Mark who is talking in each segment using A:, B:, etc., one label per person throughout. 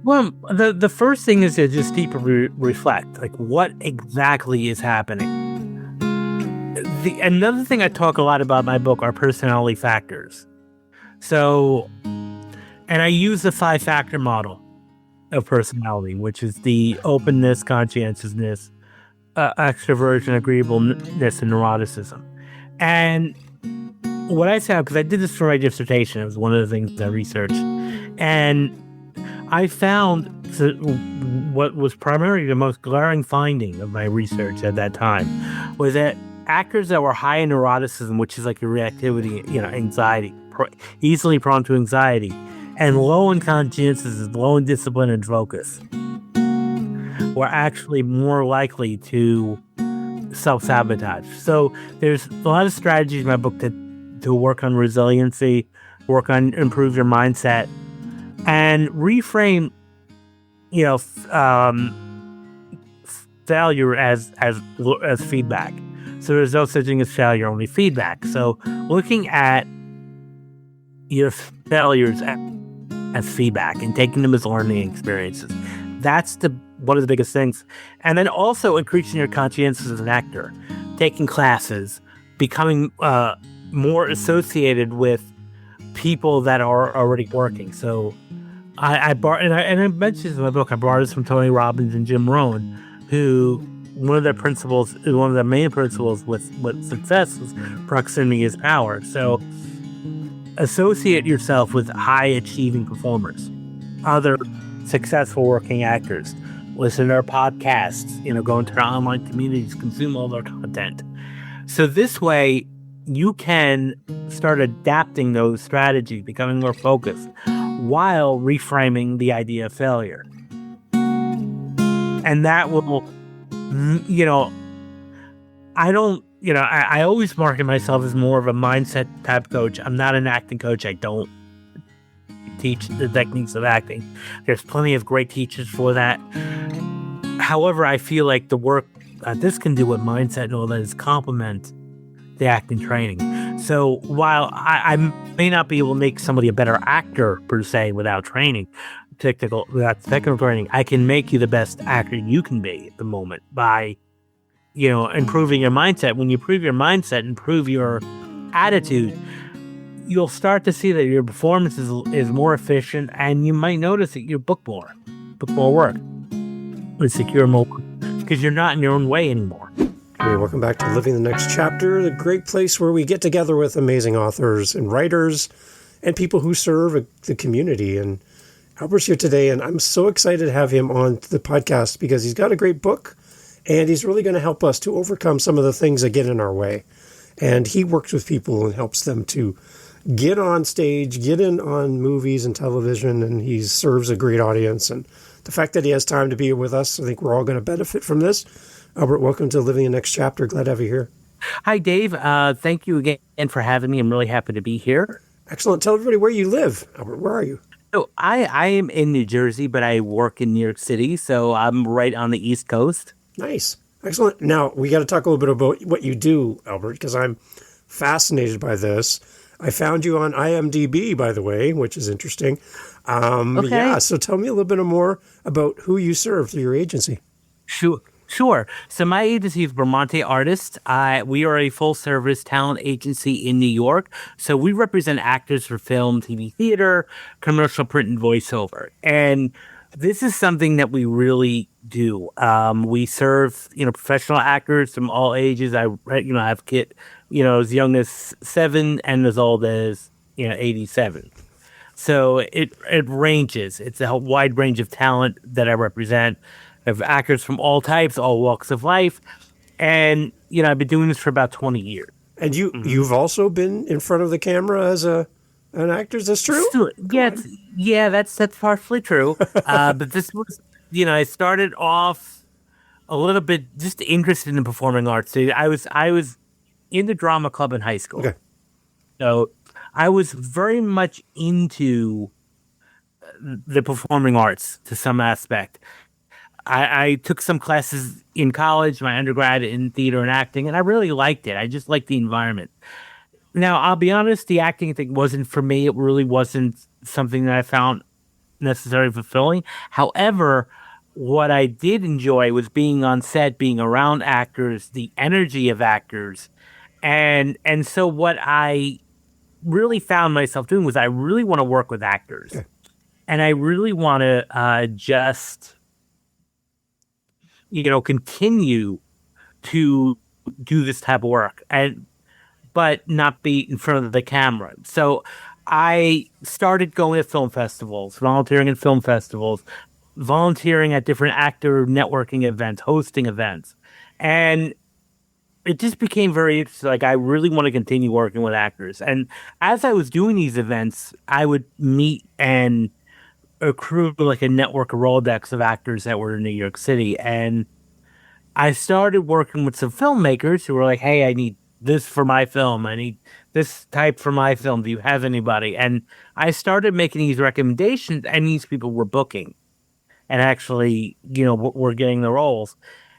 A: Well, the first thing is to just deeper reflect, like what exactly is happening. Another thing I talk a lot about in my book are personality factors. So, and I use the 5-factor model of personality, which is the openness, conscientiousness, extroversion, agreeableness, and neuroticism. And what I found, because I did this for my dissertation, it was one of the things I researched, and I found what was primarily the most glaring finding of my research at that time was that actors that were high in neuroticism, which is like your reactivity, anxiety, easily prone to anxiety, and low in conscientiousness, low in discipline and focus, were actually more likely to self-sabotage. So there's a lot of strategies in my book to work on resiliency, work on improve your mindset, and reframe, failure as feedback. So there's no such thing as failure, only feedback. So looking at your failures as feedback and taking them as learning experiences, that's one of the biggest things. And then also increasing your conscientiousness as an actor, taking classes, becoming more associated with people that are already working. So I mentioned this in my book. I borrowed this from Tony Robbins and Jim Rohn, who one of their main principles with success is proximity is power. So associate yourself with high achieving performers, other successful working actors. Listen to their podcasts, go into their online communities, consume all their content. So this way you can start adapting those strategies, becoming more focused, while reframing the idea of failure. And that will, I always market myself as more of a mindset type coach. I'm not an acting coach. I don't teach the techniques of acting. There's plenty of great teachers for that. However, I feel like the work this can do with mindset and all that is complement the acting training. So while I may not be able to make somebody a better actor per se without technical training, I can make you the best actor you can be at the moment by, improving your mindset. When you improve your mindset, improve your attitude, you'll start to see that your performance is more efficient, and you might notice that you book more work, and secure more, because you're not in your own way anymore.
B: Hey, welcome back to Living the Next Chapter, the great place where we get together with amazing authors and writers and people who serve the community. And Albert's here today, and I'm so excited to have him on the podcast because he's got a great book, and he's really going to help us to overcome some of the things that get in our way. And he works with people and helps them to get on stage, get in on movies and television, and he serves a great audience. And the fact that he has time to be with us, I think we're all going to benefit from this. Albert, welcome to Living the Next Chapter. Glad to have you here.
A: Hi, Dave. Thank you again for having me. I'm really happy to be here.
B: Excellent. Tell everybody where you live. Albert, where are you?
A: So I am in New Jersey, but I work in New York City, so I'm right on the East Coast.
B: Nice. Excellent. Now, we got to talk a little bit about what you do, Albert, because I'm fascinated by this. I found you on IMDb, by the way, which is interesting.
A: Okay.
B: Yeah, so tell me a little bit more about who you serve through your agency.
A: Sure. So my agency is Bramante Artists. We are a full-service talent agency in New York. So we represent actors for film, TV, theater, commercial, print, and voiceover. And this is something that we really do. We serve, professional actors from all ages. I have kids, as young as 7 and as old as, 87. So it ranges. It's a wide range of talent that I represent. I have actors from all types, all walks of life. And, I've been doing this for about 20 years.
B: And you've also been in front of the camera as an actor, is this true?
A: Yeah, that's partially true. But this was, I started off a little bit just interested in performing arts. I was in the drama club in high school.
B: Okay.
A: So I was very much into the performing arts to some aspect. I took some classes in college, my undergrad in theater and acting, and I really liked it. I just liked the environment. Now, I'll be honest, the acting thing wasn't for me. It really wasn't something that I found necessarily fulfilling. However, what I did enjoy was being on set, being around actors, the energy of actors. And so what I really found myself doing was I really want to work with actors.
B: Okay.
A: And I really want to just, continue to do this type of work and but not be in front of the camera. So I started going to film festivals, volunteering in film festivals, volunteering at different actor networking events, hosting events. And it just became very interesting. Like I really want to continue working with actors. And as I was doing these events, I would meet and accrue like a network of Rolodex of actors that were in New York City. And I started working with some filmmakers who were like, "Hey, I need this for my film. I need this type for my film. Do you have anybody?" And I started making these recommendations, and these people were booking and actually, were getting the roles.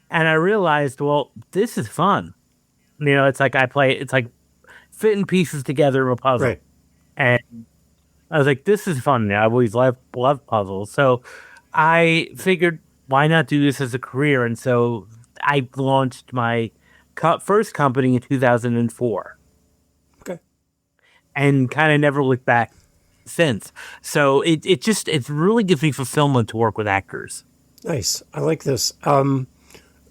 A: And I realized, well, this is fun. It's like it's like fitting pieces together of a puzzle.
B: Right.
A: And I was like, this is fun. I always loved puzzles. So I figured, why not do this as a career? And so I launched my first company in 2004
B: Okay.
A: and kind of never looked back since. So it really gives me fulfillment to work with actors.
B: Nice. I like this.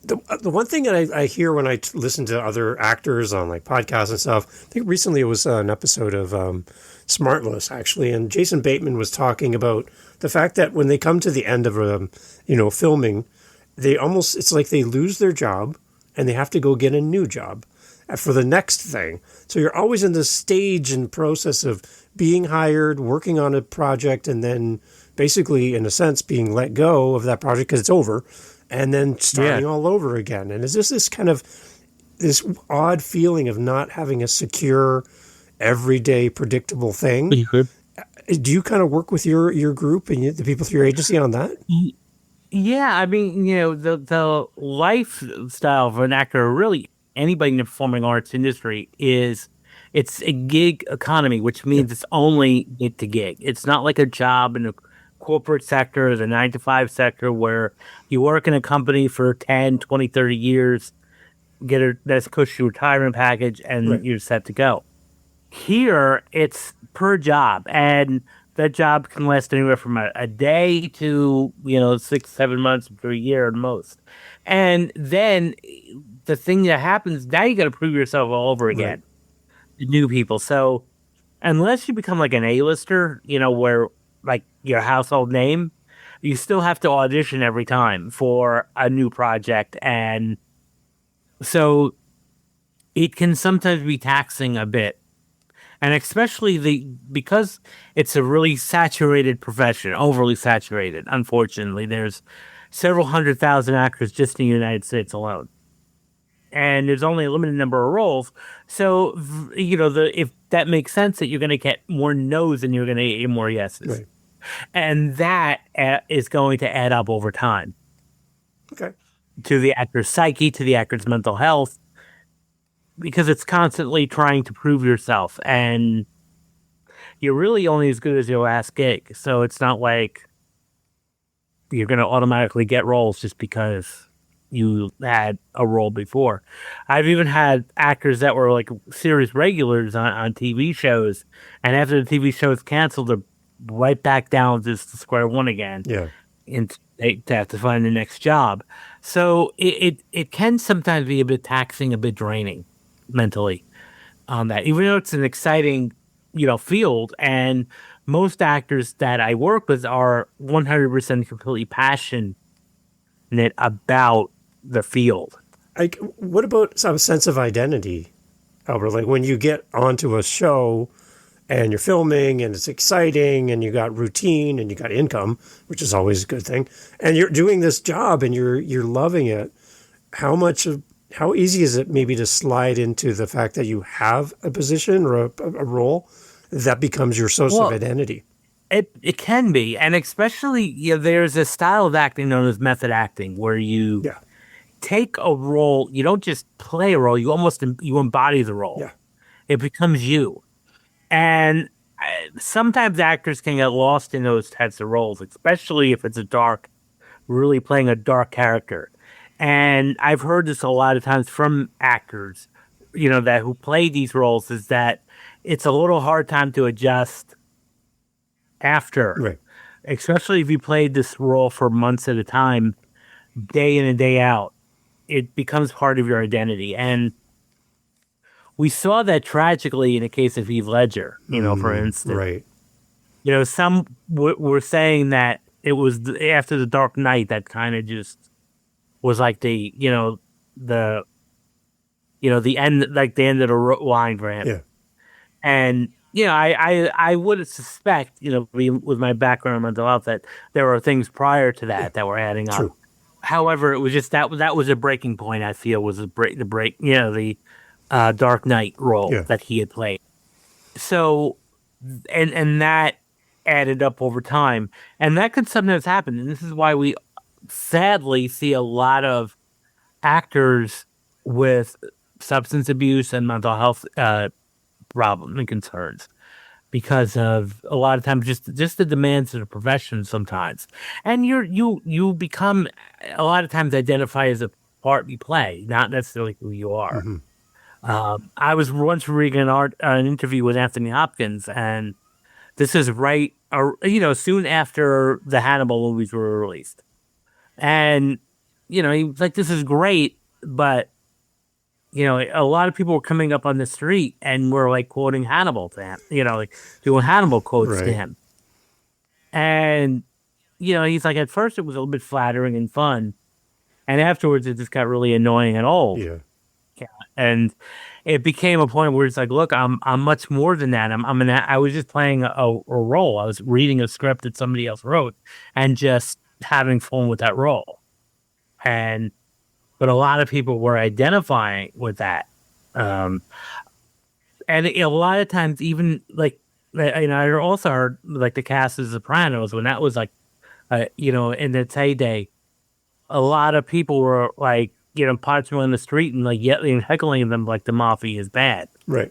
B: The one thing that I hear when I listen to other actors on like podcasts and stuff, I think recently it was an episode of Smartless actually, and Jason Bateman was talking about the fact that when they come to the end of filming, it's like they lose their job and they have to go get a new job for the next thing. So you're always in the stage and process of being hired, working on a project, and then basically, in a sense, being let go of that project because it's over, and then starting all over again. And is this kind of this odd feeling of not having a secure, everyday, predictable thing? Do you kind of work with your group and the people through your agency on that?
A: Yeah, I mean, the lifestyle of an actor, or really anybody in the performing arts industry, it's a gig economy, which means it's only gig to gig. It's not like a job in the corporate sector, the 9 to 5 sector, where you work in a company for 10, 20, 30 years, get a nice cushy retirement package, and
B: Right.
A: you're set to go. Here, it's per job, and that job can last anywhere from a day to 6, 7 months to a year at most. And then the thing that happens now, you got to prove yourself all over
B: Right.
A: again to new people. So unless you become like an A-lister, where like your household name, you still have to audition every time for a new project, and so it can sometimes be taxing a bit. And especially because it's a really saturated profession, overly saturated. Unfortunately, there's several 100,000 actors just in the United States alone, and there's only a limited number of roles. So if that makes sense, that you're going to get more no's than you're going to get more yeses,
B: Right.
A: and that is going to add up over time
B: Okay.
A: to the actor's psyche, to the actor's mental health, because it's constantly trying to prove yourself, and you're really only as good as your last gig. So it's not like you're going to automatically get roles just because you had a role before. I've even had actors that were like series regulars on TV shows, and after the TV show is canceled, they're right back down just to square one again,
B: Yeah.
A: and they have to find the next job. So it can sometimes be a bit taxing, a bit draining mentally on that, even though it's an exciting, field. And most actors that I work with are 100% completely passionate about the field.
B: Like, what about some sense of identity, Albert? Like when you get onto a show and you're filming and it's exciting and you got routine and you got income, which is always a good thing, and you're doing this job and you're loving it. How easy is it maybe to slide into the fact that you have a position or a role that becomes your source of identity?
A: It can be, and especially there's a style of acting known as method acting, where you
B: Yeah.
A: take a role. You don't just play a role; you embody the role.
B: Yeah.
A: It becomes you. And sometimes actors can get lost in those types of roles, especially if it's really playing a dark character. And I've heard this a lot of times from actors, that who play these roles, is that it's a little hard time to adjust after,
B: Right.
A: especially if you played this role for months at a time, day in and day out. It becomes part of your identity. And we saw that tragically in the case of Heath Ledger, for instance.
B: Right.
A: Some were saying that it was after the Dark Knight that kind of just was like the the end, like the end of the line for him.
B: Yeah.
A: And I would suspect, with my background in mental health, that there were things prior to that that were adding up.
B: True.
A: However, it was just that was a breaking point. I feel was the Dark Knight role
B: Yeah.
A: that he had played. So, and that added up over time, and that could sometimes happen. And this is why we sadly see a lot of actors with substance abuse and mental health problems and concerns, because of a lot of times just the demands of the profession sometimes, and you become a lot of times identify as a part you play, not necessarily who you are. I was once reading an interview with Anthony Hopkins, and this is right, soon after the Hannibal movies were released, and he was like, "This is great," but a lot of people were coming up on the street and were like quoting Hannibal to him, like doing Hannibal quotes to
B: Right.
A: him, and he's like, at first it was a little bit flattering and fun, and afterwards it just got really annoying and old.
B: Yeah.
A: And it became a point where it's like, look, I'm much more than that. I was just playing a role. I was reading a script that somebody else wrote and just having fun with that role. But a lot of people were identifying with that. And a lot of times, even like, I also heard like the cast of Sopranos, when that was like, in its heyday, a lot of people were like, punching them in the street and like yelling and heckling them like the mafia is bad.
B: Right.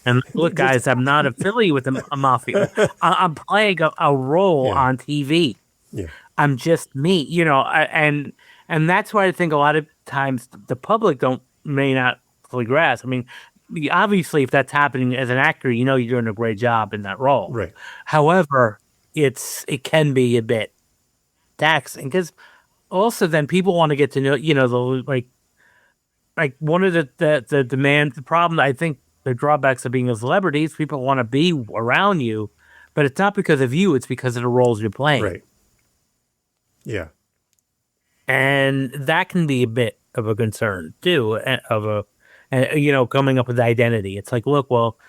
A: And look, guys, I'm not affiliated with a mafia. I'm playing a role on TV.
B: Yeah.
A: I'm just me, and that's why I think a lot of times the public may not fully grasp. I mean, obviously, if that's happening as an actor, you're doing a great job in that role.
B: Right.
A: However, it can be a bit taxing, because also then people want to get to know, like one of the demands, the problem, I think the drawbacks of being a celebrity is people want to be around you, but it's not because of you, it's because of the roles you're playing.
B: Right. Yeah.
A: And that can be a bit of a concern too, coming up with identity. It's like, look, well,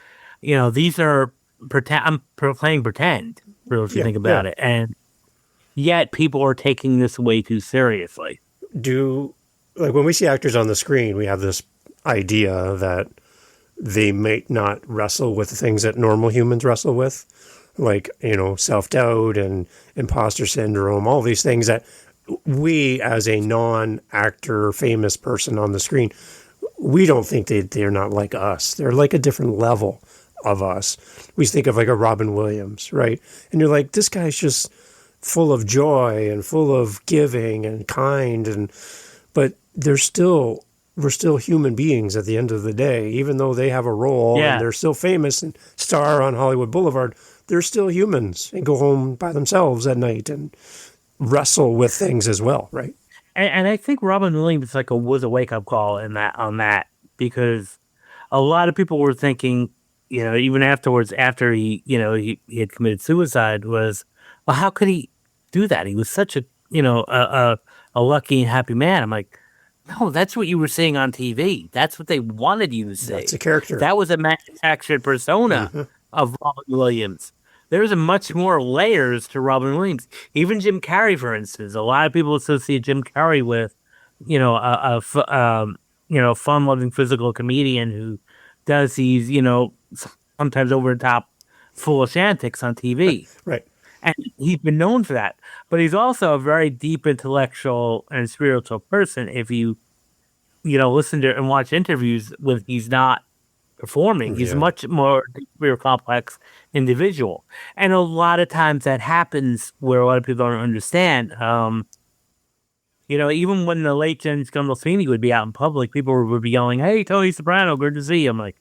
A: these are pretend. I'm playing pretend, really, if you think about it, and yet people are taking this way too seriously.
B: Like when we see actors on the screen, we have this idea that they might not wrestle with the things that normal humans wrestle with, like, self-doubt and imposter syndrome, all these things that we, as a non-actor famous person on the screen, we don't think they're not like us. They're like a different level of us. We think of like a Robin Williams, right? And you're like, this guy's just full of joy and full of giving and kind, but we're still human beings at the end of the day. Even though they have a role and they're still famous and star on Hollywood Boulevard, they're still humans and go home by themselves at night and wrestle with things as well, right?
A: And I think Robin Williams was a wake up call on that, because a lot of people were thinking, even afterwards, after he had committed suicide, was, well, how could he do that? He was such a lucky and happy man. I'm like, no, that's what you were seeing on TV. That's what they wanted you to see.
B: That's a character.
A: That was a manufactured persona of Robin Williams. There's a much more layers to Robin Williams. Even Jim Carrey, for instance, a lot of people associate Jim Carrey with, fun-loving physical comedian who does these, sometimes over the top, foolish antics on TV.
B: Right.
A: And he's been known for that. But he's also a very deep intellectual and spiritual person. If you, listen to and watch interviews with, he's not performing. He's a
B: Yeah.
A: much more complex individual. And a lot of times that happens where a lot of people don't understand. Even when the late James Gandolfini would be out in public, people would be yelling, "Hey, Tony Soprano, good to see you." I'm like,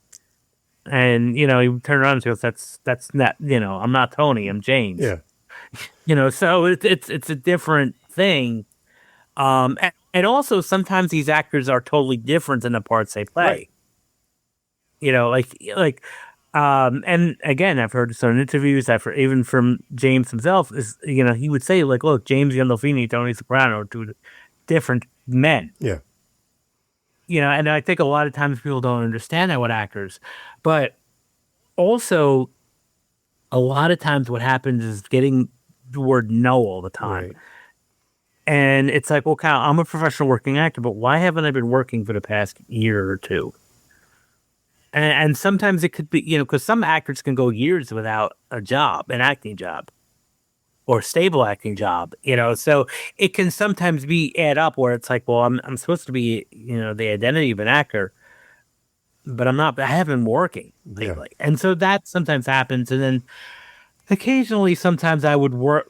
A: and he would turn around and goes, "That's not, I'm not Tony, I'm James."
B: Yeah.
A: So it's a different thing. And also sometimes these actors are totally different than the parts they play.
B: Right.
A: And again, I've heard this in interviews. I've heard even from James himself is, he would say like, "Look, James Gandolfini, Tony Soprano are two different men."
B: Yeah.
A: And I think a lot of times people don't understand that with actors, but also a lot of times what happens is getting the word no all the time.
B: Right.
A: And it's like, well, Kyle, I'm a professional working actor, but why haven't I been working for the past year or two? And sometimes it could be, because some actors can go years without a job, an acting job, or a stable acting job, So it can sometimes be add up where it's like, well, I'm supposed to be, the identity of an actor, but I'm not. I haven't been working lately, and so that sometimes happens. And then occasionally, sometimes I would work,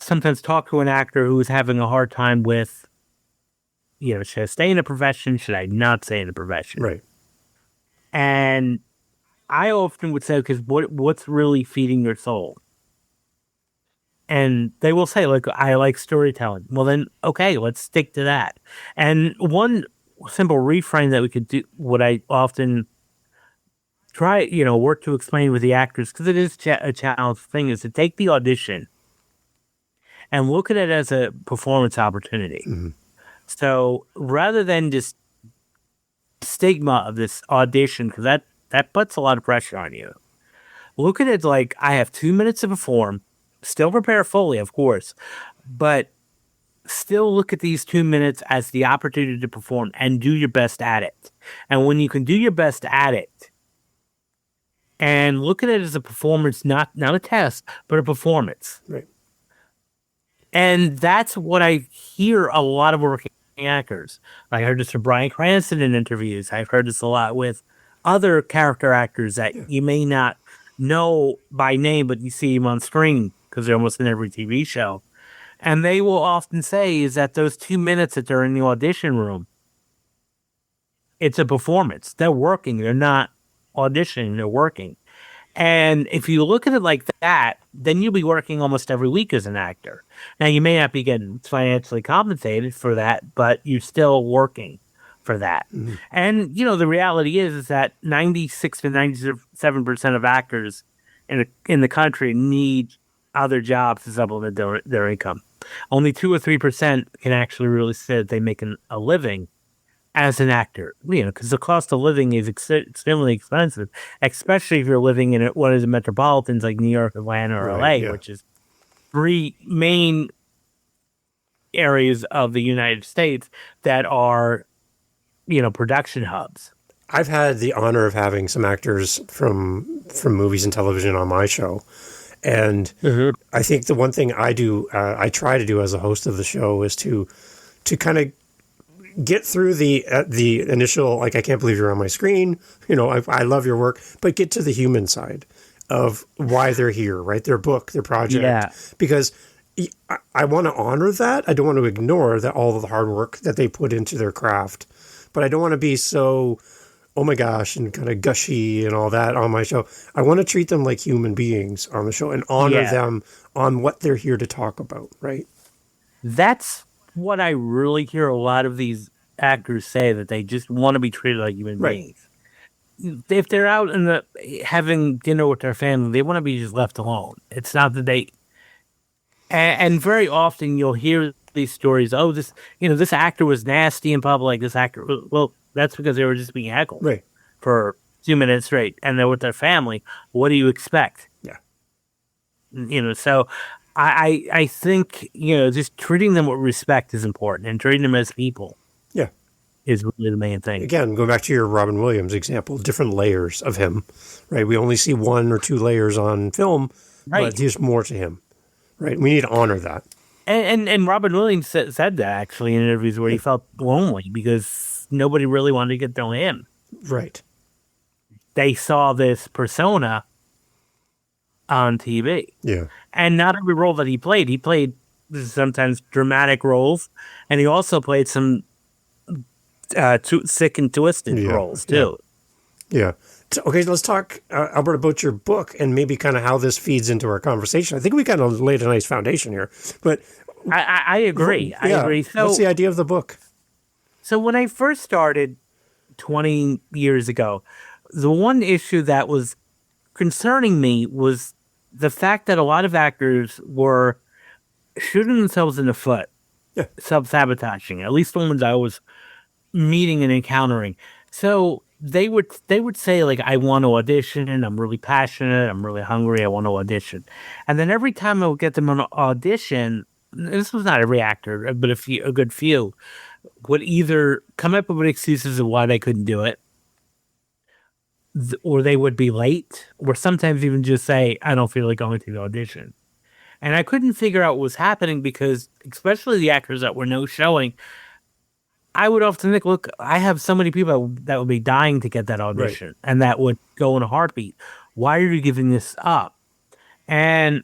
A: sometimes talk to an actor who is having a hard time with, should I stay in a profession? Should I not stay in a profession?
B: Right.
A: And I often would say, because what's really feeding your soul? And they will say, like, I like storytelling. Well, then, okay, let's stick to that. And one simple reframe that we could do, what I often try, work to explain with the actors, because it is a challenge thing, is to take the audition and look at it as a performance opportunity.
B: Mm-hmm.
A: So rather than just stigma of this audition, because that puts a lot of pressure on you, look at it like, I have 2 minutes to perform, still prepare fully, of course, but still look at these 2 minutes as the opportunity to perform and do your best at it. And when you can do your best at it, and look at it as a performance, not a test, but a performance.
B: Right.
A: And that's what I hear a lot of working actors. I heard this from Bryan Cranston in interviews. I've heard this a lot with other character actors that you may not know by name, but you see them on screen because they're almost in every TV show. And they will often say is that those 2 minutes that they're in the audition room, it's a performance. They're working. They're not auditioning. They're working. And if you look at it like that, then you'll be working almost every week as an actor. Now, you may not be getting financially compensated for that, but you're still working for that. Mm-hmm. And, the reality is that 96 to 97% of actors in the country need other jobs to supplement their income. Only 2 or 3% can actually really say that they make a living as an actor, because the cost of living is extremely expensive, especially if you're living in one of the metropolitans like New York, Atlanta, or LA, which is 3 main areas of the United States that are, production hubs.
B: I've had the honor of having some actors from movies and television on my show. And I think the one thing I try to do as a host of the show is to kind of get through the initial, like, I can't believe you're on my screen. I love your work, but get to the human side of why they're here, right? Their book, their project. Yeah. Because I want to honor that. I don't want to ignore that all of the hard work that they put into their craft, but I don't want to be so, oh my gosh, and kind of gushy and all that on my show. I want to treat them like human beings on the show and honor them on what they're here to talk about, right?
A: That's what I really hear a lot of these actors say, that they just want to be treated like human beings. If they're out having dinner with their family, they want to be just left alone. It's not that they, and very often you'll hear these stories. Oh, this actor was nasty in public. This actor, well, that's because they were just being heckled for 2 minutes straight, and they're with their family. What do you expect? Yeah. So I think, just treating them with respect is important, and treating them as people is really the main thing.
B: Again, going back to your Robin Williams example, different layers of him, right? We only see 1 or 2 layers on film, but there's more to him, right? We need to honor that.
A: And Robin Williams said that actually in interviews where he felt lonely because nobody really wanted to get to know him.
B: Right.
A: they saw this persona on TV.
B: Yeah.
A: And not every role that he played sometimes dramatic roles, and he also played some sick and twisted
B: Yeah.
A: roles
B: Yeah.
A: too.
B: Yeah. So, okay, let's talk, Albert, about your book and maybe kind of how this feeds into our conversation. I think we kind of laid a nice foundation here. But
A: I agree. I
B: yeah,
A: agree.
B: what's the idea of the book?
A: So when I first started 20 years ago, the one issue that was concerning me was the fact that a lot of actors were shooting themselves in the foot,
B: Yeah.
A: self-sabotaging, at least the ones I was meeting and encountering. So they would say like, I want to audition, I'm really passionate, I'm really hungry, I want to audition. And then every time I would get them an audition, this was not every actor, but a good few, would either come up with excuses of why they couldn't do it, or they would be late, or sometimes even just say, I don't feel like going to the audition. And I couldn't figure out what was happening because, especially the actors that were no showing, I would often think, look, I have so many people that would be dying to get that audition,
B: Right.
A: and that would go in a heartbeat. Why are you giving this up? And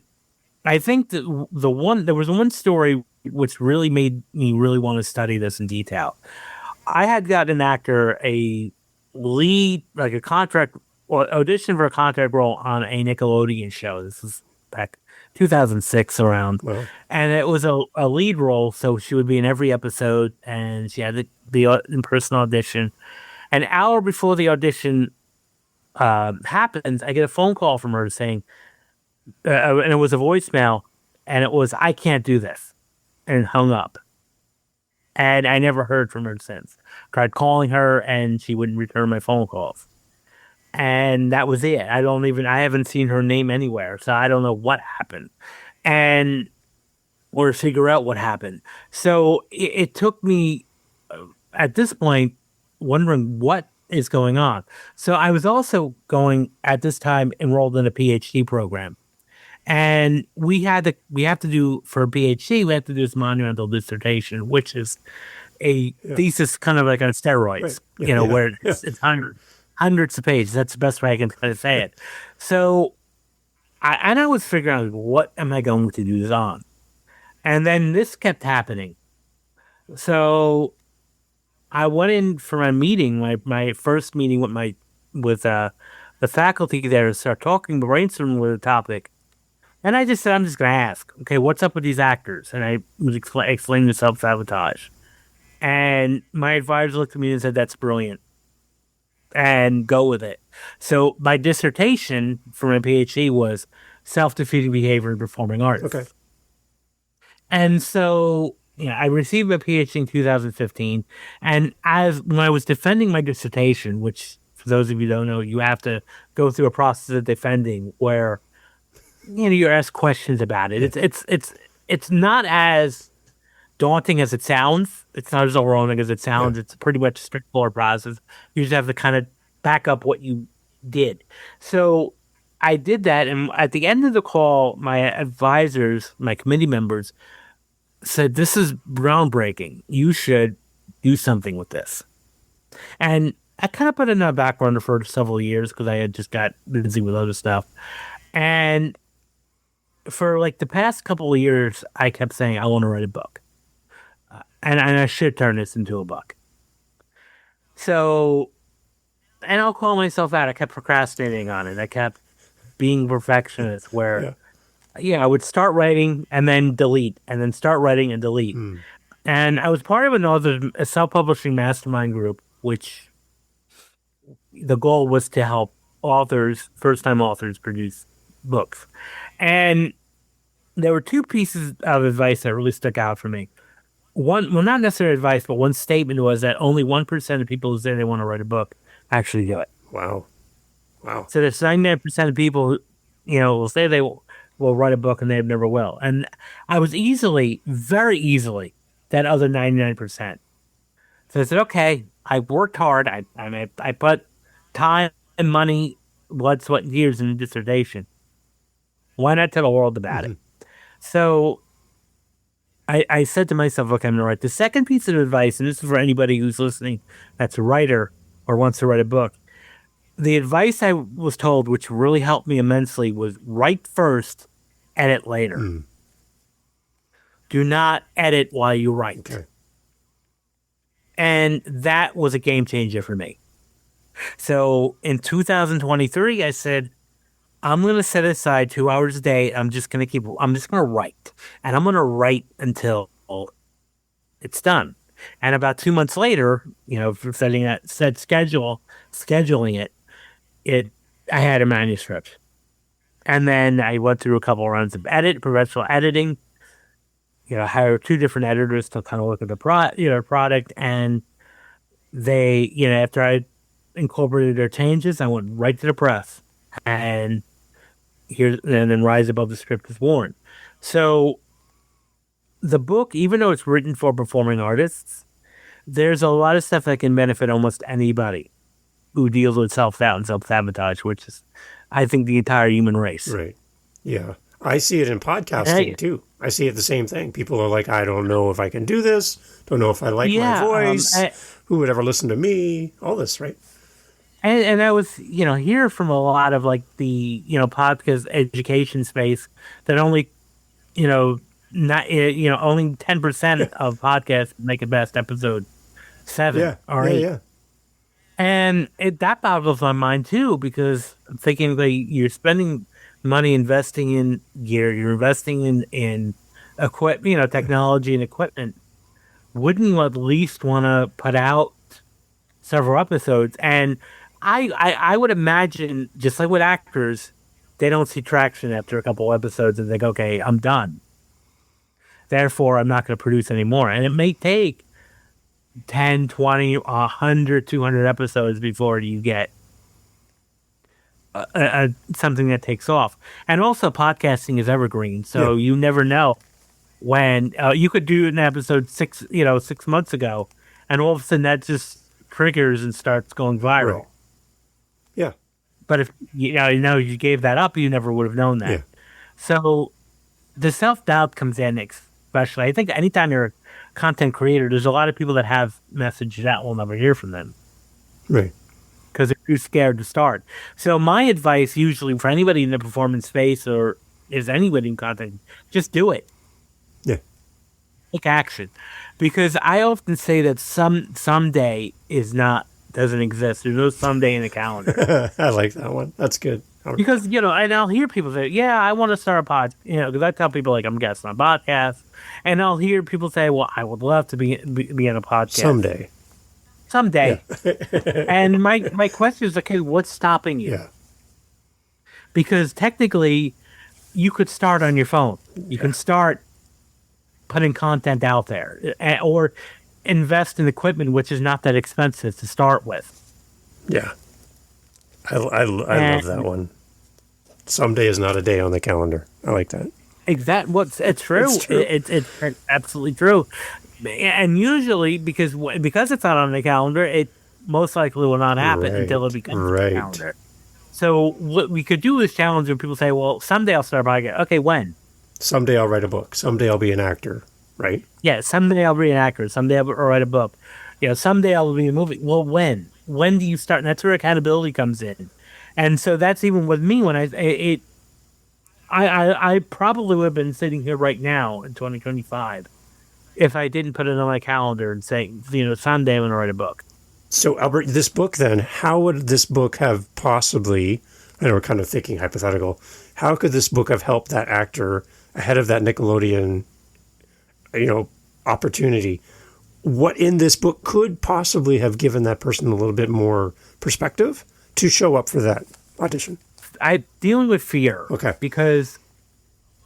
A: I think that there was one story which really made me really want to study this in detail. I had got an actor a lead, like a contract, or audition for a contract role on a Nickelodeon show. This was back 2006 around.
B: Well,
A: And it was a lead role, so she would be in every episode, and she had to be in person audition. An hour before the audition happens, I get a phone call from her saying, and it was a voicemail, and it was, I can't do this, and hung up. And I never heard from her since. Tried calling her, and she wouldn't return my phone calls. And that was it. I haven't seen her name anywhere, so I don't know what happened. And or figure out what happened. So it took me at this point wondering what is going on. So I was also going at this time enrolled in a PhD program. And we have to do for a PhD, we have to do this monumental dissertation, which is a thesis kind of like on steroids,
B: right. Yeah.
A: where
B: Yeah.
A: it's hundreds of pages. That's the best way I can kind of say it. So I was figuring out, what am I going to do this on? And then this kept happening. So I went in for my meeting, my first meeting with the faculty there, to start talking, brainstorming with the topic. And I just said, I'm just going to ask, okay, what's up with these actors? And I was explaining the self-sabotage. And my advisor looked at me and said, that's brilliant. And go with it. So my dissertation for my PhD was self-defeating behavior in performing arts.
B: Okay.
A: And so, I received my PhD in 2015. And when I was defending my dissertation, which for those of you who don't know, you have to go through a process of defending where, you're asked questions about it. It's not as daunting as it sounds. It's not as overwhelming as it sounds. It's pretty much a straightforward process. You just have to kind of back up what you did. So I did that, and at the end of the call, my advisors, my committee members, said, this is groundbreaking. You should do something with this. And I kind of put it in a back burner for several years because I had just got busy with other stuff. And for like the past couple of years, I kept saying, I want to write a book. And I should turn this into a book. So, and I'll call myself out. I kept procrastinating on it. I kept being perfectionist where, I would start writing and then delete, and then start writing and delete. And I was part of a self-publishing mastermind group, which the goal was to help first-time authors produce books. And there were two pieces of advice that really stuck out for me. One, well, not necessarily advice, but one statement was that only 1% of people who say they want to write a book actually do it.
B: Wow.
A: So there's 99% of people who, will say they will write a book and they never will. And I was very easily, that other 99%. So I said, okay, I worked hard. I put time and money, blood, sweat, and tears in the dissertation. Why not tell the world about it? So I said to myself, okay, I'm going to write. The second piece of advice, and this is for anybody who's listening that's a writer or wants to write a book, the advice I was told, which really helped me immensely, was write first, edit later. Do not edit while you write.
B: Okay.
A: And that was a game changer for me. So in 2023, I said, I'm going to set aside 2 hours a day. I'm just going to write. And I'm going to write until it's done. And about 2 months later, for scheduling it, I had a manuscript. And then I went through a couple of rounds of professional editing. I hired 2 different editors to kind of look at the product. And they, after I incorporated their changes, I went right to the press. And then Rise Above the Script was born. So the book, even though it's written for performing artists, there's a lot of stuff that can benefit almost anybody who deals with self-doubt and self-sabotage, which is, I think, the entire human race.
B: Right. Yeah. I see it in podcasting, too. I see it the same thing. People are like, I don't know if I can do this. Don't know if I like my voice. Who would ever listen to me? All this, right?
A: And I was, hear from a lot of like the, podcast education space that only, only 10% of podcasts make it past episode 7 or 8. Yeah. And that boggles my mind too, because I'm thinking like you're spending money investing in gear, you're investing in equipment, technology and equipment. Wouldn't you at least want to put out several episodes? And I would imagine, just like with actors, they don't see traction after a couple episodes and think, okay, I'm done. Therefore, I'm not going to produce anymore. And it may take 10, 20, 100, 200 episodes before you get something that takes off. And also, podcasting is evergreen, so you never know when you could do an episode 6 months ago, and all of a sudden that just triggers and starts going viral.
B: Right. Yeah.
A: But if you gave that up, you never would have known that. Yeah. So the self-doubt comes in, especially. I think anytime you're a content creator, there's a lot of people that have messages that we'll never hear from them.
B: Right.
A: Because they're too scared to start. So my advice usually for anybody in the performance space or is anybody in content, just do it.
B: Yeah.
A: Take action. Because I often say that someday doesn't exist. There's no someday in the calendar.
B: I like that one. That's good.
A: Because, and I'll hear people say, yeah, I want to start a podcast. Because I tell people, like, I'm guesting on podcasts. And I'll hear people say, well, I would love to be in a podcast. Someday. Yeah. And my question is, okay, what's stopping you?
B: Yeah.
A: Because technically, you could start on your phone. You can start putting content out there. Or invest in equipment, which is not that expensive to start with.
B: Yeah. I love that one. Someday is not a day on the calendar. I like that.
A: Exactly. It's true. It's true. It's absolutely true. And usually, because it's not on the calendar, it most likely will not happen until it becomes on the calendar. So what we could do is challenge when people say, well, someday I'll start a podcast. Okay, when?
B: Someday I'll write a book. Someday I'll be an actor, right?
A: Yeah, someday I'll be an actor. Someday I'll write a book. Someday I'll be a movie. Well, when? When do you start? And that's where accountability comes in. And so that's even with me when I probably would have been sitting here right now in 2025 if I didn't put it on my calendar and say, someday I'm going to write a book.
B: So, Albert, this book then, how would this book have possibly, I know we're kind of thinking hypothetical, how could this book have helped that actor ahead of that Nickelodeon, opportunity? What in this book could possibly have given that person a little bit more perspective to show up for that audition?
A: Dealing with fear.
B: Okay.
A: Because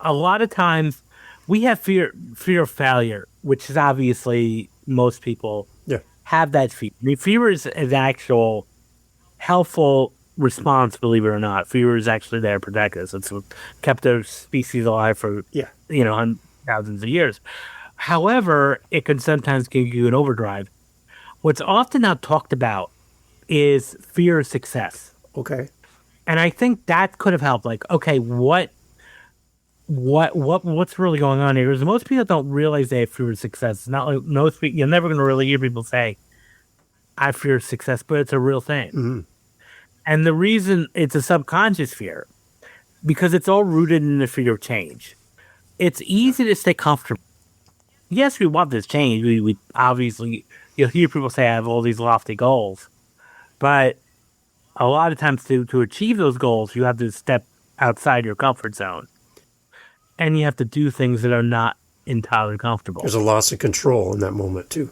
A: a lot of times we have fear of failure, which is obviously most people have that fear. I mean, fear is an actual helpful response, believe it or not. Fear is actually there to protect us. It's what kept our species alive for thousands of years. However, it can sometimes give you an overdrive. What's often not talked about is fear of success.
B: Okay.
A: And I think that could have helped. Like, okay, what's really going on here? Because most people don't realize they have fear of success. It's not like you're never going to really hear people say, I fear success, but it's a real thing.
B: Mm-hmm.
A: And the reason it's a subconscious fear, because it's all rooted in the fear of change. It's easy to stay comfortable. Yes, we want this change. We obviously, you'll hear people say, I have all these lofty goals. But a lot of times to achieve those goals, you have to step outside your comfort zone. And you have to do things that are not entirely comfortable.
B: There's a loss of control in that moment, too.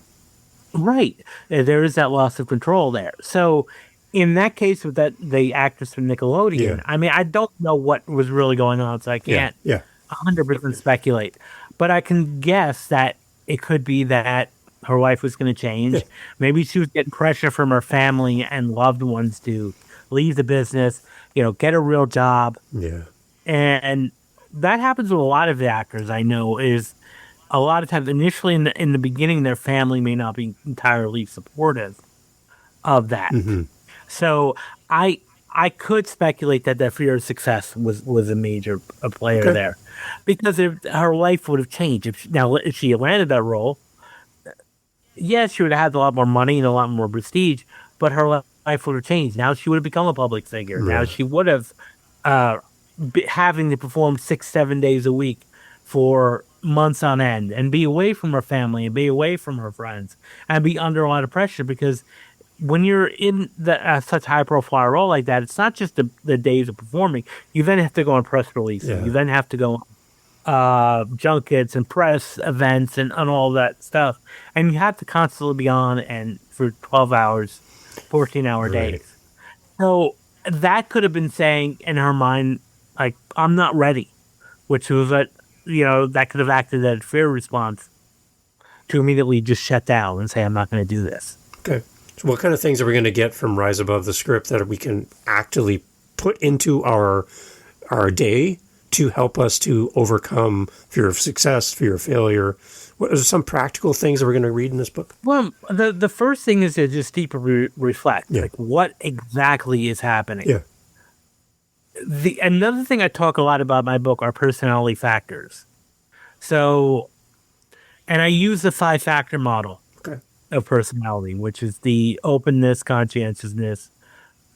A: Right. There is that loss of control there. So in that case with the actress from Nickelodeon,
B: Yeah.
A: I mean, I don't know what was really going on, so I can't
B: Yeah.
A: 100% speculate. But I can guess that it could be that her life was going to change.
B: Yeah.
A: Maybe she was getting pressure from her family and loved ones to leave the business, get a real job.
B: Yeah.
A: And that happens with a lot of the actors I know. Is a lot of times initially in the beginning, their family may not be entirely supportive of that.
B: Mm-hmm.
A: So I could speculate that fear of success was a major player there, because her life would have changed. If she landed that role, yes, she would have had a lot more money and a lot more prestige, but her life would have changed. Now she would have become a public figure.
B: Right.
A: Now she would have having to perform 6-7 days a week for months on end and be away from her family and be away from her friends and be under a lot of pressure, because when you're in such high profile role like that, it's not just the days of performing. You then have to go on press releases.
B: Yeah.
A: You then have to go junkets and press events and all that stuff. And you have to constantly be on and for 12 hours, 14-hour days. So that could have been saying in her mind, like, I'm not ready, which was that could have acted as a fear response to immediately just shut down and say, I'm not going to do this.
B: Okay. So what kind of things are we going to get from Rise Above the Script that we can actually put into our day to help us to overcome fear of success, fear of failure? What are some practical things that we're going to read in this book?
A: Well, the first thing is to just deeper reflect.
B: Yeah.
A: Like, what exactly is happening?
B: Yeah.
A: Another thing I talk a lot about in my book are personality factors. So, and I use the 5-factor model of personality, which is the openness, conscientiousness,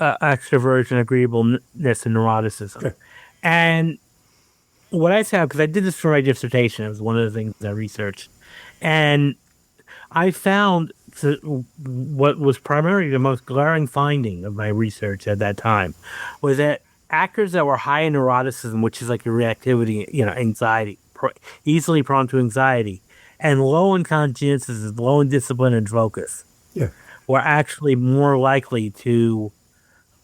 A: extroversion, agreeableness, and neuroticism.
B: Okay.
A: And what I found, because I did this for my dissertation, it was one of the things I researched, and I found what was primarily the most glaring finding of my research at that time was that actors that were high in neuroticism, which is like your reactivity, anxiety, easily prone to anxiety, and low in conscientiousness, low in discipline and focus, were actually more likely to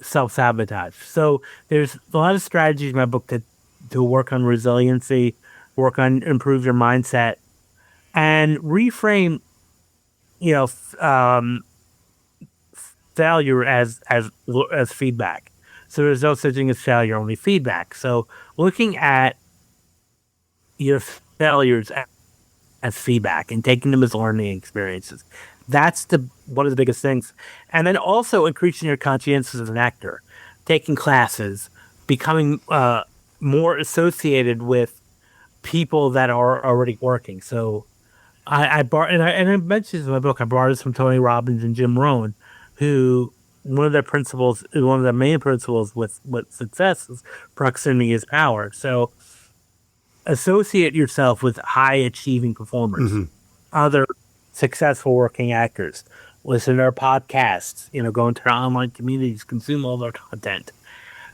A: self-sabotage. So there's a lot of strategies in my book to work on resiliency, work on improve your mindset, and reframe, failure as feedback. So there's no such thing as failure, only feedback. So looking at your failures as feedback and taking them as learning experiences, that's one of the biggest things. And then also increasing your conscientiousness as an actor, taking classes, becoming more associated with people that are already working. So I mentioned this in my book. I borrowed this from Tony Robbins and Jim Rohn, who one of their main principles with success is proximity is power. So associate yourself with high achieving performers, other successful working actors. Listen to their podcasts. Go into their online communities, consume all their content.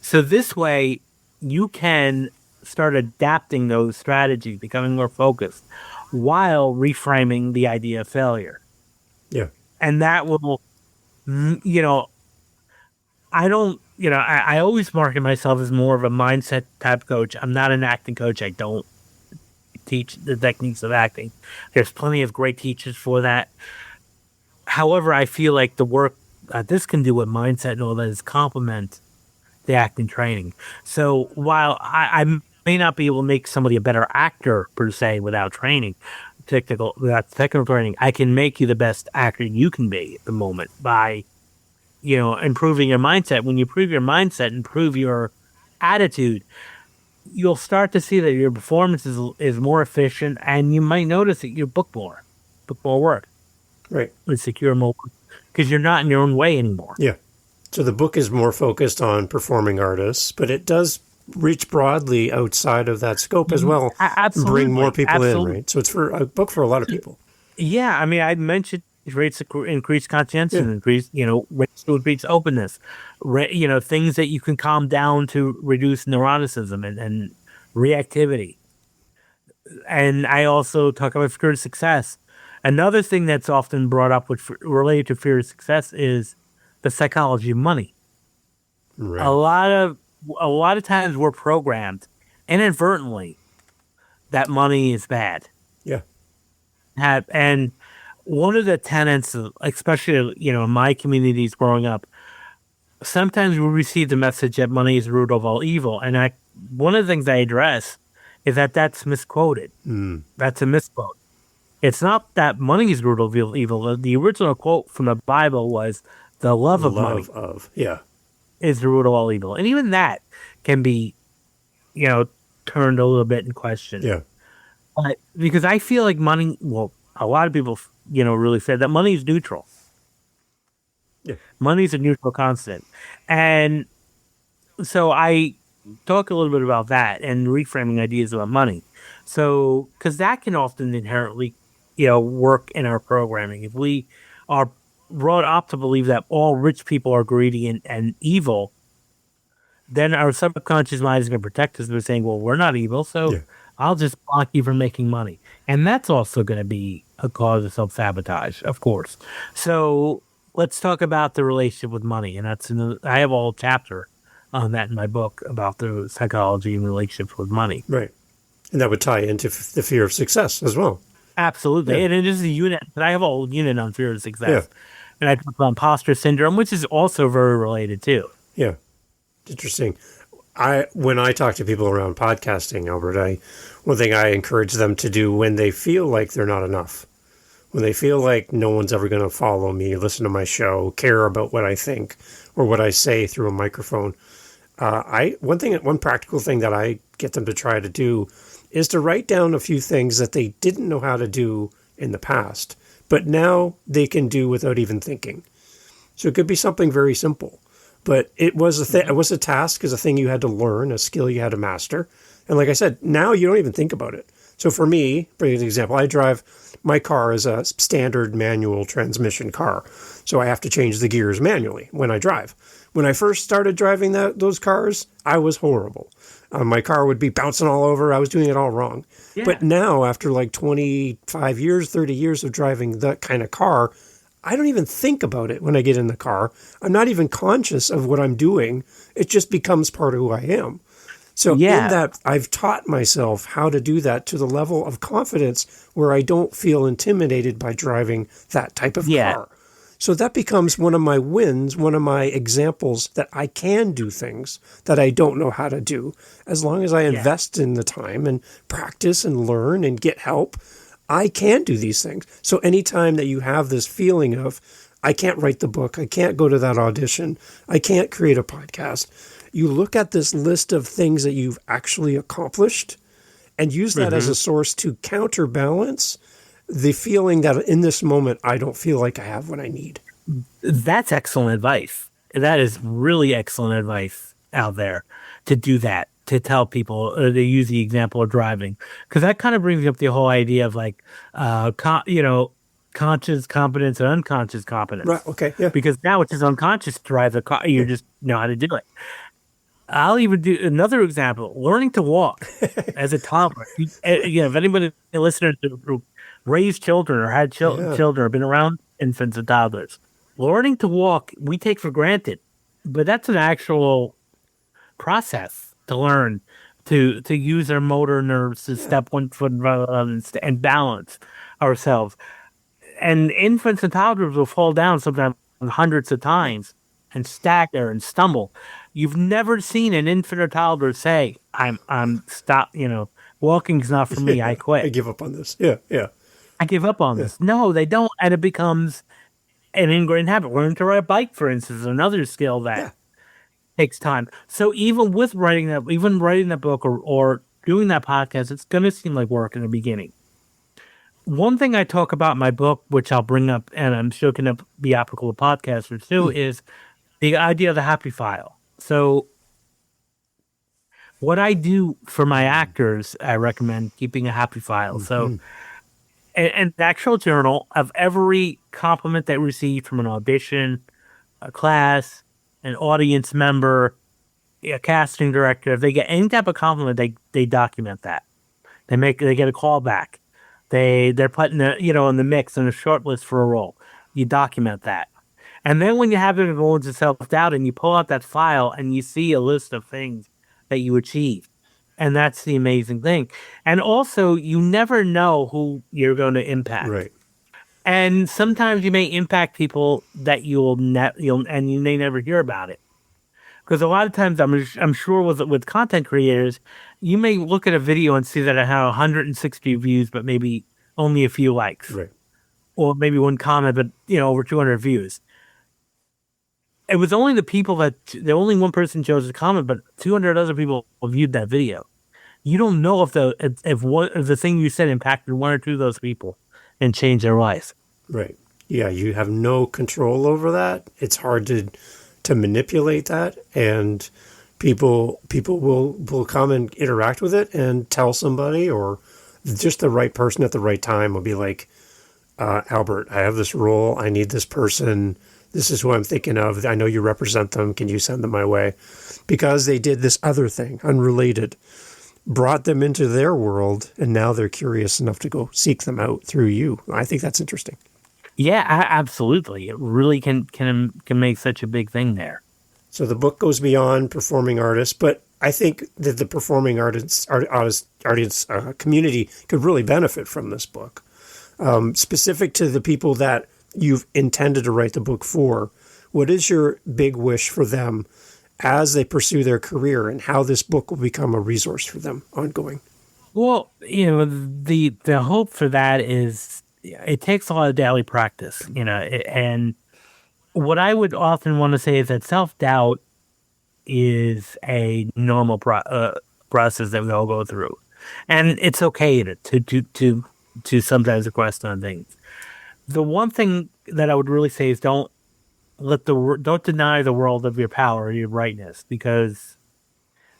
A: So this way, you can start adapting those strategies, becoming more focused, while reframing the idea of failure.
B: Yeah.
A: And that will, I always market myself as more of a mindset type coach. I'm not an acting coach. I don't teach the techniques of acting. There's plenty of great teachers for that. However, I feel like the work this can do with mindset and all that is complement the acting training. So while I may not be able to make somebody a better actor per se without training, without technical training, I can make you the best actor you can be at the moment by, improving your mindset. When you improve your mindset, improve your attitude, you'll start to see that your performance is more efficient, and you might notice that you book more work.
B: Right.
A: And secure more, because you're not in your own way anymore.
B: Yeah. So the book is more focused on performing artists, but it does reach broadly outside of that scope as well and bring more
A: Absolutely.
B: people in,
A: Absolutely.
B: right? So it's for a book for a lot of people.
A: Yeah. I mean, I mentioned rates to increase conscientiousness,
B: Yeah,
A: increase, rates to increase openness, things that you can calm down to reduce neuroticism and reactivity. And I also talk about fear of success. Another thing that's often brought up with related to fear of success is the psychology of money. A
B: right.
A: lot of a lot of times we're programmed inadvertently that money is bad.
B: Yeah,
A: And one of the tenets, especially in my communities growing up, sometimes we receive the message that money is the root of all evil. And one of the things I address is that that's misquoted. That's a misquote. It's not that money is the root of evil. The original quote from the Bible was, "The love of
B: love
A: money
B: of, yeah,
A: is the root of all evil," and even that can be, you know, turned a little bit in question.
B: yeah,
A: But because I feel like money, well, a lot of people, really said that money is neutral.
B: yeah,
A: Money is a neutral constant, and so I talk a little bit about that and reframing ideas about money. So, because that can often inherently, work in our programming. If we are brought up to believe that all rich people are greedy and evil, then our subconscious mind is going to protect us by saying, well, we're not evil, so
B: yeah.
A: I'll just block you from making money. And that's also going to be a cause of self-sabotage, of course. So let's talk about the relationship with money. And I have a whole chapter on that in my book about the psychology and relationships with money.
B: Right. And that would tie into the fear of success as well.
A: Absolutely.
B: Yeah,
A: And it is a unit, but I have a whole unit on fear of
B: yeah,
A: success. And I talk about imposter syndrome, which is also very related too.
B: yeah. Interesting. When I talk to people around podcasting, Albert, one thing I encourage them to do when they feel like they're not enough, when they feel like no one's ever going to follow me, listen to my show, care about what I think or what I say through a microphone, one practical thing that I get them to try to do is to write down a few things that they didn't know how to do in the past, but now they can do without even thinking. So it could be something very simple, but it was it was a task, is a thing you had to learn, a skill you had to master. And like I said, now you don't even think about it. So for me, for example, my car is a standard manual transmission car. So I have to change the gears manually when I drive. When I first started driving those cars, I was horrible. My car would be bouncing all over. I was doing it all wrong.
A: Yeah.
B: But now, after like 25 years, 30 years of driving that kind of car, I don't even think about it when I get in the car. I'm not even conscious of what I'm doing. It just becomes part of who I am. So in that, I've taught myself how to do that to the level of confidence where I don't feel intimidated by driving that type of car. So that becomes one of my wins, one of my examples that I can do things that I don't know how to do. As long as I invest in the time and practice and learn and get help, I can do these things. So anytime that you have this feeling of, I can't write the book, I can't go to that audition, I can't create a podcast, you look at this list of things that you've actually accomplished and use that as a source to counterbalance the feeling that in this moment, I don't feel like I have what I need.
A: That's excellent advice. That is really excellent advice out there to do that, to tell people, to use the example of driving. Because that kind of brings up the whole idea of like, conscious competence and unconscious competence.
B: Right. Okay. Yeah.
A: Because now it's just unconscious to drive the car. You just know how to do it. I'll even do another example. Learning to walk as a toddler. If anybody listening to raised children or had children or been around infants and toddlers, learning to walk we take for granted, but that's an actual process to learn to use our motor nerves to step one foot in front of the other and balance ourselves. And infants and toddlers will fall down sometimes hundreds of times and stack there and stumble. You've never seen an infant or toddler say, I'm stop, walking's not for me, I quit.
B: I give up on this. Yeah, yeah.
A: I give up on this. No, they don't. And it becomes an ingrained habit. Learning to ride a bike, for instance, is another skill that takes time. So even with writing that book or doing that podcast, it's going to seem like work in the beginning. One thing I talk about in my book, which I'll bring up, and I'm sure can be applicable to podcasters too, is the idea of the happy file. So what I do for my actors, I recommend keeping a happy file. So an actual journal of every compliment they received from an audition, a class, an audience member, a casting director. If they get any type of compliment, they document that. They get a call back. They're putting in the mix in a short list for a role. You document that. And then when you have them go into self-doubt and you pull out that file and you see a list of things that you achieved. And that's the amazing thing. And also, you never know who you're going to impact.
B: Right.
A: And sometimes you may impact people that you may never hear about it. Because a lot of times, I'm sure with content creators, you may look at a video and see that it had 160 views, but maybe only a few likes,
B: Right.
A: or maybe one comment, but over 200 views. It was only the only one person chose to comment, but 200 other people viewed that video. You don't know if the thing you said impacted one or two of those people and changed their life.
B: Right. Yeah, you have no control over that. It's hard to manipulate that, and people will come and interact with it and tell somebody, or just the right person at the right time will be like, Albert, I have this role. I need this person. This is who I'm thinking of. I know you represent them. Can you send them my way? Because they did this other thing, unrelated, brought them into their world, and now they're curious enough to go seek them out through you. I think that's interesting.
A: Yeah, absolutely. It really can make such a big thing there.
B: So the book goes beyond performing artists, but I think that the performing artists community could really benefit from this book. Specific to the people that you've intended to write the book for, what is your big wish for them as they pursue their career, and how this book will become a resource for them ongoing?
A: Well, the hope for that is it takes a lot of daily practice, and what I would often want to say is that self-doubt is a normal process that we all go through, and it's okay to sometimes request on things. The one thing that I would really say is don't deny the world of your power or your brightness, because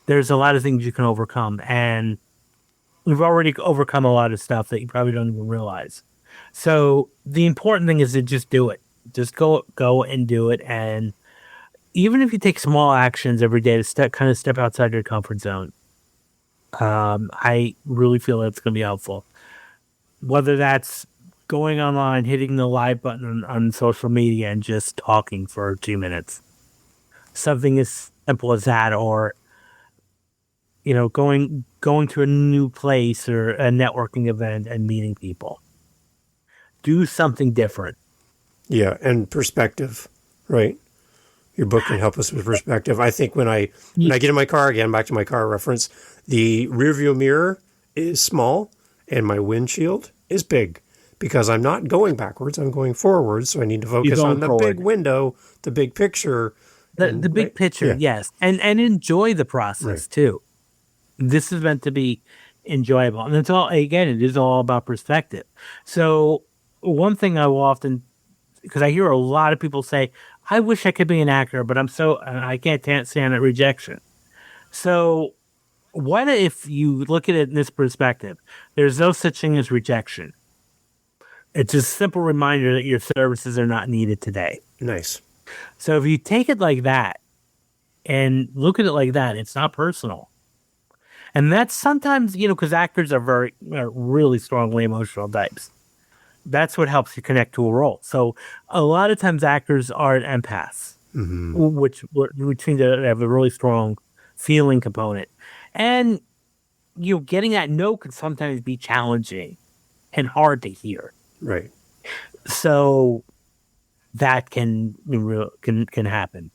A: there's a lot of things you can overcome, and we've already overcome a lot of stuff that you probably don't even realize. So the important thing is to just do it. Just go and do it, and even if you take small actions every day to step outside your comfort zone, I really feel that's going to be helpful. Whether that's going online, hitting the live button on social media, and just talking for 2 minutes. Something as simple as that, or going to a new place or a networking event and meeting people. Do something different.
B: Yeah, and perspective, right? Your book can help us with perspective. I think when I get in my car, again, back to my car reference, the rearview mirror is small and my windshield is big, because I'm not going backwards, I'm going forwards. So I need to focus on the big window, the big picture.
A: The big picture, yeah. Yes. And enjoy the process too. This is meant to be enjoyable. And it is all about perspective. So one thing I will often, because I hear a lot of people say, I wish I could be an actor, but I can't stand that rejection. So what if you look at it in this perspective? There's no such thing as rejection. It's a simple reminder that your services are not needed today.
B: Nice.
A: So if you take it like that and look at it like that, it's not personal. And that's sometimes, because actors are really strongly emotional types. That's what helps you connect to a role. So a lot of times actors are empaths, which means they have a really strong feeling component. And, getting that no can sometimes be challenging and hard to hear.
B: Right.
A: So that can happen,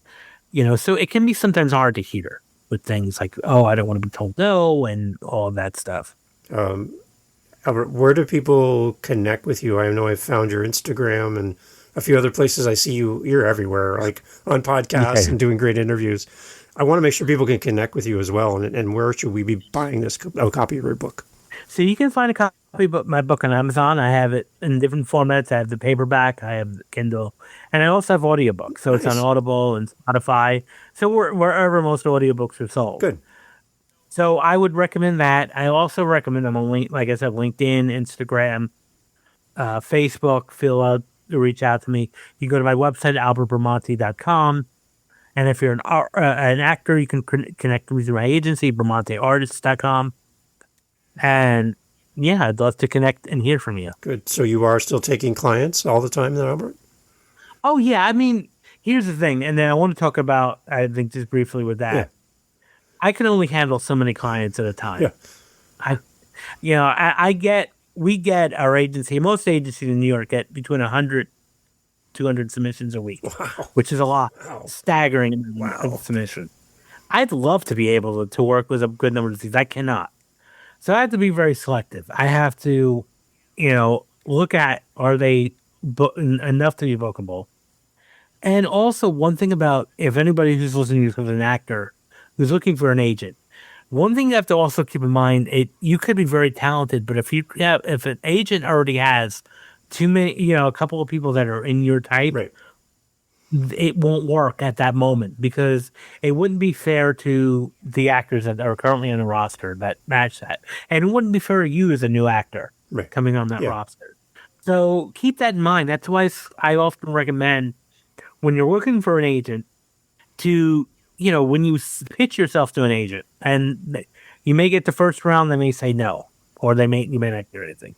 A: so it can be sometimes hard to hear with things like, oh, I don't want to be told no, and all of that stuff.
B: Albert, where do people connect with you? I know I've found your Instagram and a few other places. I see you're everywhere, like on podcasts and doing great interviews. I want to make sure people can connect with you as well. And where should we be buying a copy of your book?
A: So you can find a copy my book on Amazon. I have it in different formats. I have the paperback, I have the Kindle, and I also have audiobooks. So it's on
B: Nice.
A: Audible and Spotify. So wherever most audiobooks are sold.
B: Good.
A: So I would recommend that. I also recommend them on like I said, LinkedIn, Instagram, Facebook. Feel out to reach out to me. You can go to my website, albertbramante.com. And if you're an actor, you can connect with my agency, bramanteartists.com. And yeah, I'd love to connect and hear from you.
B: Good. So you are still taking clients all the time then, Albert?
A: Oh, yeah. I mean, here's the thing. And then I want to talk about, I think, just briefly with that.
B: Yeah.
A: I can only handle so many clients at a time.
B: Yeah.
A: We get our agency, most agencies in New York get between 100, 200 submissions a week,
B: Wow.
A: which is a lot.
B: Wow.
A: Staggering
B: Wow.
A: submission. I'd love to be able to work with a good number of these. I cannot. So I have to be very selective. I have to, look at, are they enough to be bookable? And also one thing about, if anybody who's listening to an actor who's looking for an agent, one thing you have to also keep in mind, you could be very talented, but if an agent already has too many, a couple of people that are in your type,
B: Right.
A: it won't work at that moment because it wouldn't be fair to the actors that are currently on the roster that match that. And it wouldn't be fair to you as a new actor coming on that roster. So keep that in mind. That's why I often recommend when you're looking for an agent to, when you pitch yourself to an agent and you may get the first round, they may say no, or you may not do anything.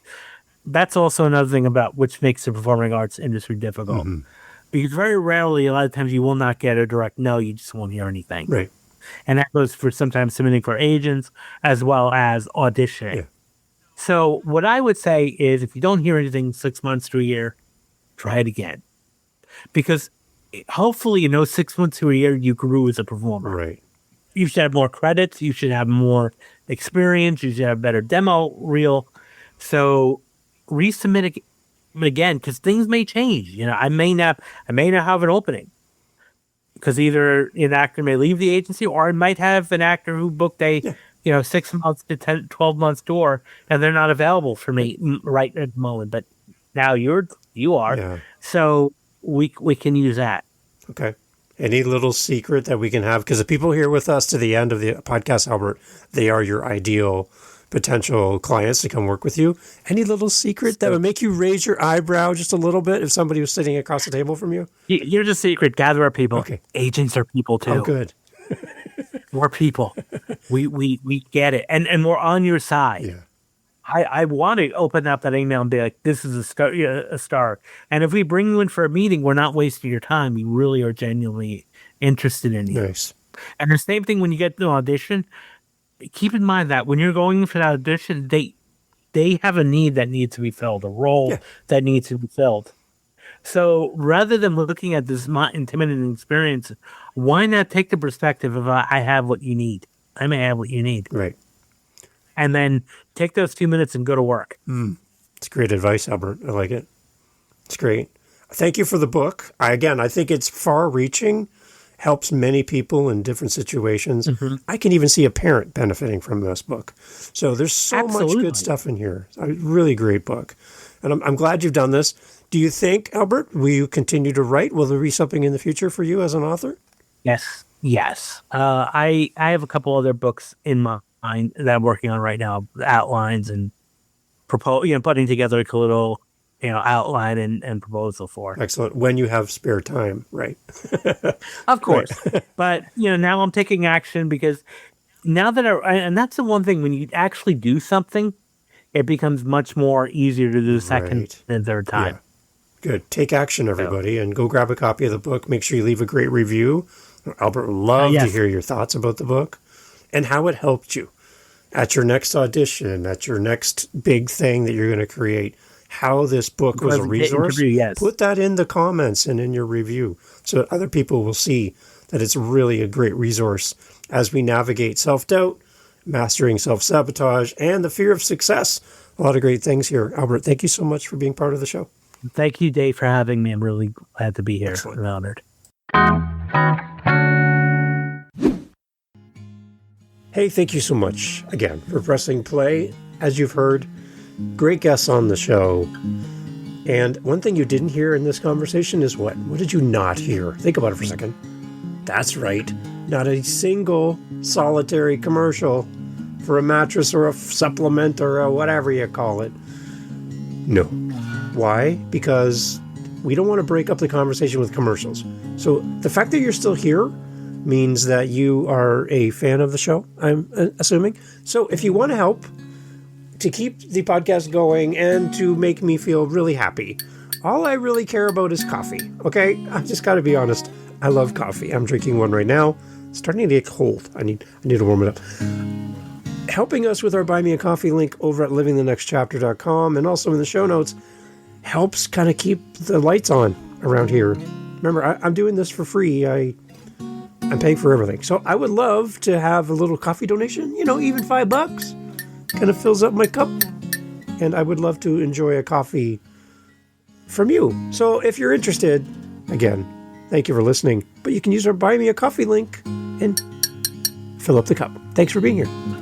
A: That's also another thing about which makes the performing arts industry difficult.
B: Mm-hmm.
A: Because very rarely, a lot of times, you will not get a direct no. You just won't hear anything.
B: Right.
A: And that goes for sometimes submitting for agents as well as auditioning.
B: Yeah.
A: So what I would say is if you don't hear anything 6 months to a year, try it again. Because hopefully in those 6 months to a year, you grew as a performer.
B: Right.
A: You should have more credits. You should have more experience. You should have better demo reel. So resubmit again, because things may change. I may not have an opening because either an actor may leave the agency, or I might have an actor who booked a 6 months to 10, 12 months tour, and they're not available for me right at the moment. But now you are, so we can use that.
B: Okay. Any little secret that we can have? Because the people here with us to the end of the podcast, Albert, they are your ideal potential clients to come work with you. Any little secret that would make you raise your eyebrow just a little bit if somebody was sitting across the table from you?
A: Here's a secret. Gather our people.
B: Okay.
A: Agents are people too.
B: Oh, good.
A: We're people. We get it. And we're on your side.
B: Yeah.
A: I want to open up that email and be like, this is a star. And if we bring you in for a meeting, we're not wasting your time. We really are genuinely interested in you.
B: Nice.
A: And the same thing when you get to an audition, keep in mind that when you're going for that audition, they have a need that needs to be filled, a role that needs to be filled. So rather than looking at this intimidating experience, why not take the perspective of I have what you need. I may have what you need.
B: Right.
A: And then take those 2 minutes and go to work.
B: It's great advice, Albert. I like it. It's great. Thank you for the book. I think it's far-reaching, helps many people in different situations. Mm-hmm. I can even see a parent benefiting from this book. So there's so much good stuff in here. A really great book. And I'm glad you've done this. Do you think, Albert, will you continue to write? Will there be something in the future for you as an author?
A: Yes. I have a couple other books in mind that I'm working on right now, outlines and putting together a little, outline and proposal for.
B: Excellent. When you have spare time, right?
A: Of course. But, now I'm taking action because now that and that's the one thing, when you actually do something, it becomes much more easier to do the second and third time.
B: Yeah. Good. Take action, everybody, and go grab a copy of the book. Make sure you leave a great review. Albert would love to hear your thoughts about the book and how it helped you at your next audition, at your next big thing that you're going to create, how this book was a resource. Put that in the comments and in your review so that other people will see that it's really a great resource as we navigate self-doubt, mastering self-sabotage, and the fear of success. A lot of great things here. Albert, thank you so much for being part of the show.
A: Thank you, Dave, for having me. I'm really glad to be here.
B: Excellent.
A: I'm honored.
B: Hey, thank you so much again for pressing play. As you've heard, great guests on the show. And one thing you didn't hear in this conversation is what? What did you not hear? Think about it for a second. That's right. Not a single solitary commercial for a mattress or a supplement or a whatever you call it. No. Why? Because we don't want to break up the conversation with commercials. So the fact that you're still here means that you are a fan of the show, I'm assuming. So if you want to help to keep the podcast going and to make me feel really happy, all I really care about is coffee, okay? I just got to be honest. I love coffee. I'm drinking one right now. It's starting to get cold. I need to warm it up. Helping us with our Buy Me a Coffee link over at livingthenextchapter.com and also in the show notes helps kind of keep the lights on around here. Remember, I'm doing this for free. I'm paying for everything. So I would love to have a little coffee donation, even $5 kind of fills up my cup. And I would love to enjoy a coffee from you. So if you're interested, again, thank you for listening. But you can use our Buy Me a Coffee link and fill up the cup. Thanks for being here.